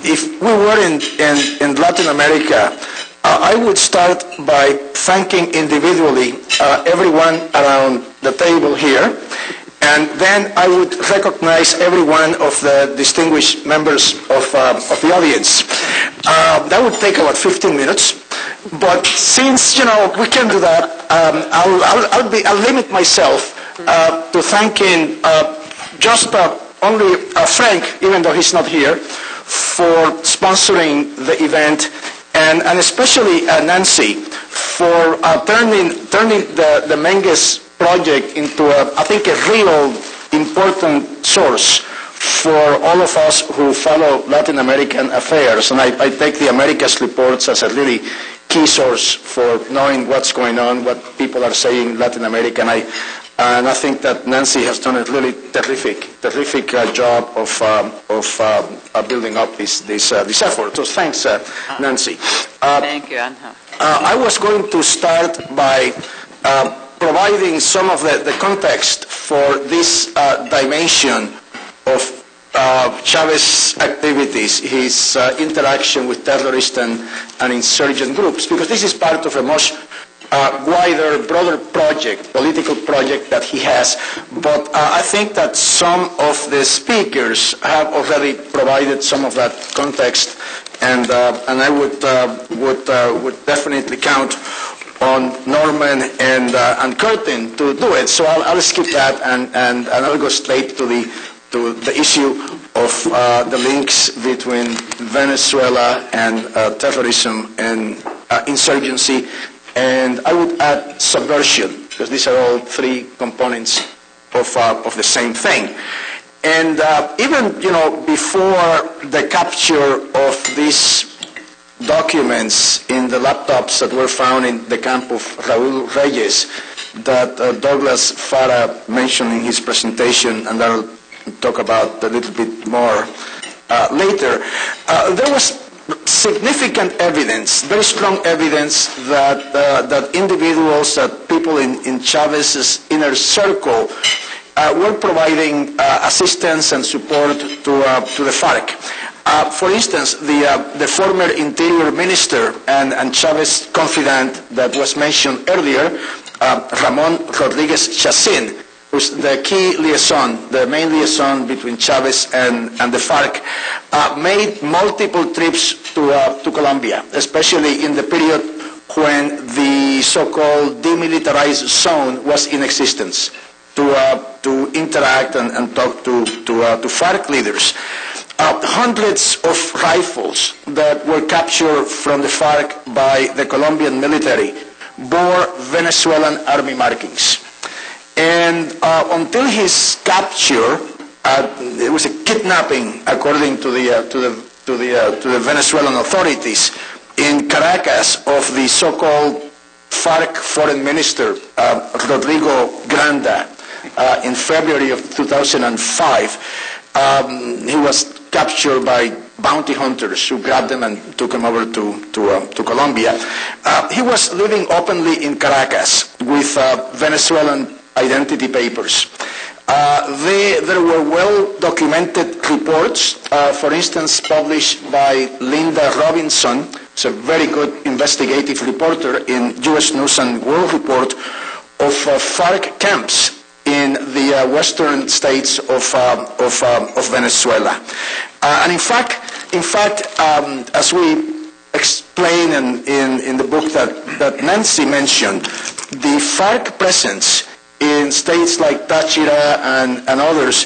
if we were in Latin America, I would start by thanking individually everyone around the table here, and then I would recognize every one of the distinguished members of the audience. That would take about 15 minutes, but since we can do that, I'll limit myself to thanking just only Frank, even though he's not here, for sponsoring the event, and especially Nancy for turning the Menges project into, I think, a real important source for all of us who follow Latin American affairs. And I take the Americas reports as a really key source for knowing what's going on, what people are saying in Latin America. And I think that Nancy has done a really terrific job of building up this effort. So thanks, Nancy. Thank you, Anna. I was going to start by providing some of the context for this dimension of Chavez's activities, his interaction with terrorist and insurgent groups, because this is part of a much wider, broader project, political project that he has. But I think that some of the speakers have already provided some of that context, and I would definitely count on Norman and Curtin to do it. So I'll skip that and I'll go straight to the issue of the links between Venezuela and terrorism and insurgency. And I would add subversion, because these are all three components of the same thing. And even before the capture of these documents in the laptops that were found in the camp of Raúl Reyes, that Douglas Farah mentioned in his presentation, and I'll talk about a little bit more later, there was significant evidence, very strong evidence that individuals, that people in Chavez's inner circle were providing assistance and support to the FARC. For instance, the former Interior Minister and Chavez confidant that was mentioned earlier, Ramon Rodriguez Chacín, who's the key liaison, the main liaison between Chavez and the FARC, made multiple trips to Colombia, especially in the period when the so-called demilitarized zone was in existence, to interact and talk to FARC leaders. Hundreds of rifles that were captured from the FARC by the Colombian military bore Venezuelan army markings. And until his capture, it was a kidnapping, according to the Venezuelan authorities in Caracas, of the so-called FARC foreign minister, Rodrigo Granda, in February of 2005. He was captured by bounty hunters who grabbed him and took him over to Colombia. He was living openly in Caracas with Venezuelan identity papers. There were well-documented reports, for instance, published by Linda Robinson, who's a very good investigative reporter in U.S. News and World Report, of FARC camps in the western states of Venezuela. And in fact, as we explain in the book that Nancy mentioned, the FARC presence in states like Táchira and others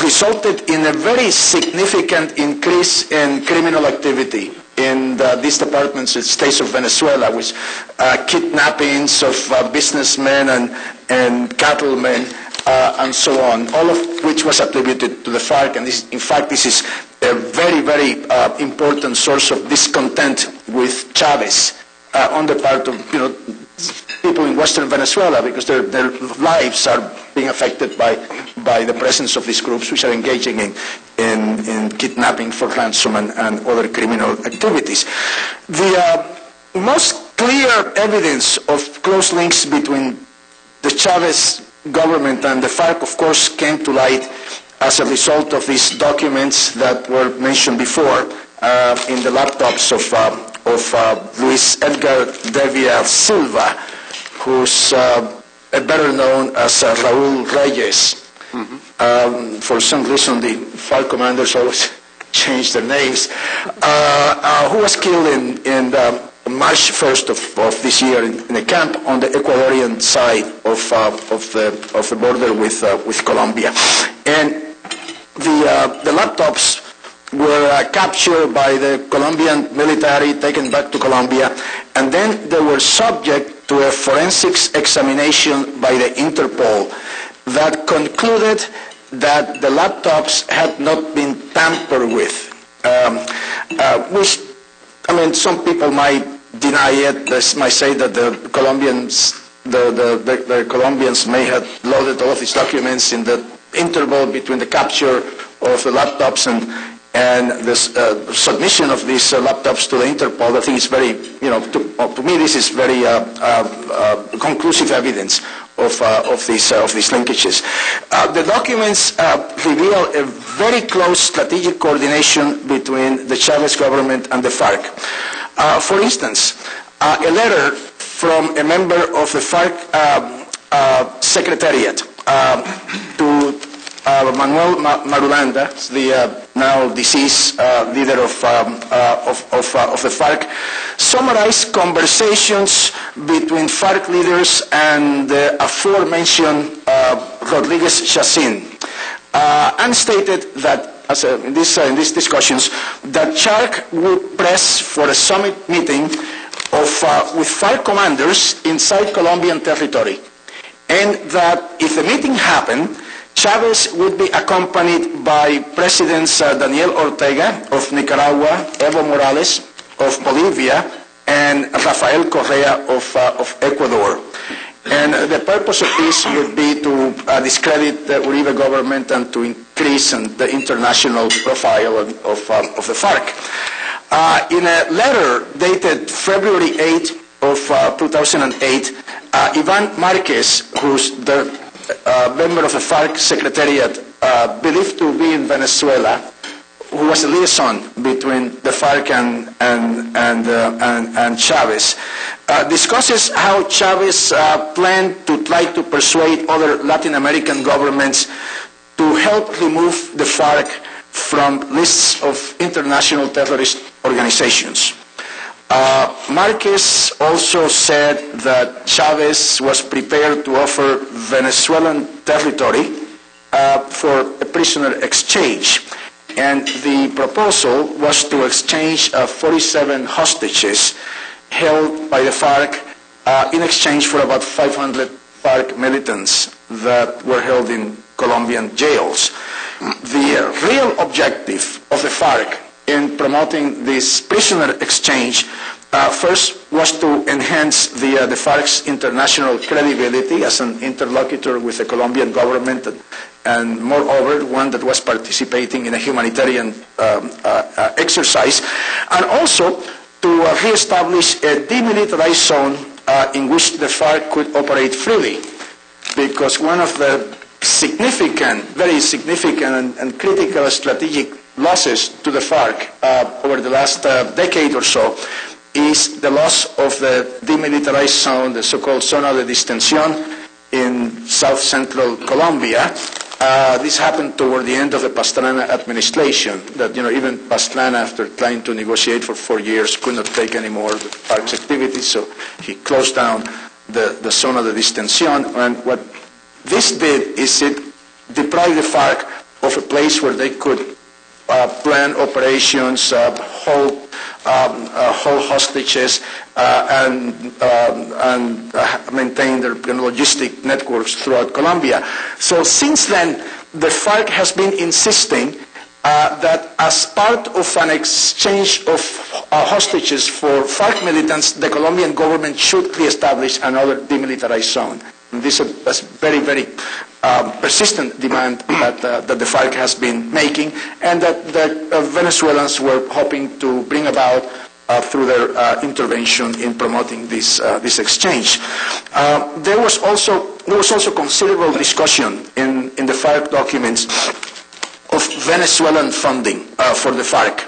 resulted in a very significant increase in criminal activity in these departments in states of Venezuela, with kidnappings of businessmen and cattlemen and so on, all of which was attributed to the FARC. And in fact, this is a very, very important source of discontent with Chavez on the part of people in Western Venezuela, because their lives are being affected by the presence of these groups, which are engaging in kidnapping for ransom and other criminal activities. The most clear evidence of close links between the Chavez government and the FARC, of course, came to light as a result of these documents that were mentioned before in the laptops of Luis Edgar Devia Silva, who's better known as Raul Reyes. For some reason, the FARC commanders always change their names, who was killed in March 1st of this year in a camp on the Ecuadorian side of the border with Colombia. And the laptops were captured by the Colombian military, taken back to Colombia, and then they were subject to a forensics examination by the Interpol that concluded that the laptops had not been tampered with, which, I mean, some people might deny it. They might say that the Colombians may have loaded all of these documents in the interval between the capture of the laptops and the submission of these laptops to the Interpol. I think it's very, to me this is very conclusive evidence of these linkages. The documents reveal a very close strategic coordination between the Chavez government and the FARC. For instance, a letter from a member of the FARC secretariat to Manuel Marulanda, the now deceased leader of the FARC, summarized conversations between FARC leaders and the aforementioned Rodriguez Chacin, and stated that, in these discussions, that CHARC would press for a summit meeting with FARC commanders inside Colombian territory, and that if the meeting happened, Chavez would be accompanied by Presidents Daniel Ortega of Nicaragua, Evo Morales of Bolivia, and Rafael Correa of Ecuador. And the purpose of this would be to discredit the Uribe government and to increase the international profile of the FARC. In a letter dated February 8 of 2008, Ivan Marquez, who's the member of the FARC secretariat, believed to be in Venezuela, who was a liaison between the FARC and Chavez, discusses how Chavez planned to try to persuade other Latin American governments to help remove the FARC from lists of international terrorist organizations. Marquez also said that Chavez was prepared to offer Venezuelan territory for a prisoner exchange, and the proposal was to exchange 47 hostages held by the FARC in exchange for about 500 FARC militants that were held in Colombian jails. The real objective of the FARC in promoting this prisoner exchange first was to enhance the FARC's international credibility as an interlocutor with the Colombian government, and moreover, one that was participating in a humanitarian exercise, and also to reestablish a demilitarized zone in which the FARC could operate freely, because one of the very significant and critical strategic losses to the FARC over the last decade or so is the loss of the demilitarized zone, the so-called Zona de Distensión in south-central Colombia. This happened toward the end of the Pastrana administration, that even Pastrana, after trying to negotiate for 4 years, could not take any more of the FARC's activities, so he closed down the Zona de Distensión. And what this did is it deprived the FARC of a place where they could plan operations, hold hostages, and maintain their logistic networks throughout Colombia. So since then, the FARC has been insisting that as part of an exchange of hostages for FARC militants, the Colombian government should reestablish another demilitarized zone. And this is a very, very persistent demand that the FARC has been making, and that the Venezuelans were hoping to bring about through their intervention in promoting this exchange. There was also considerable discussion in the FARC documents Venezuelan funding for the FARC.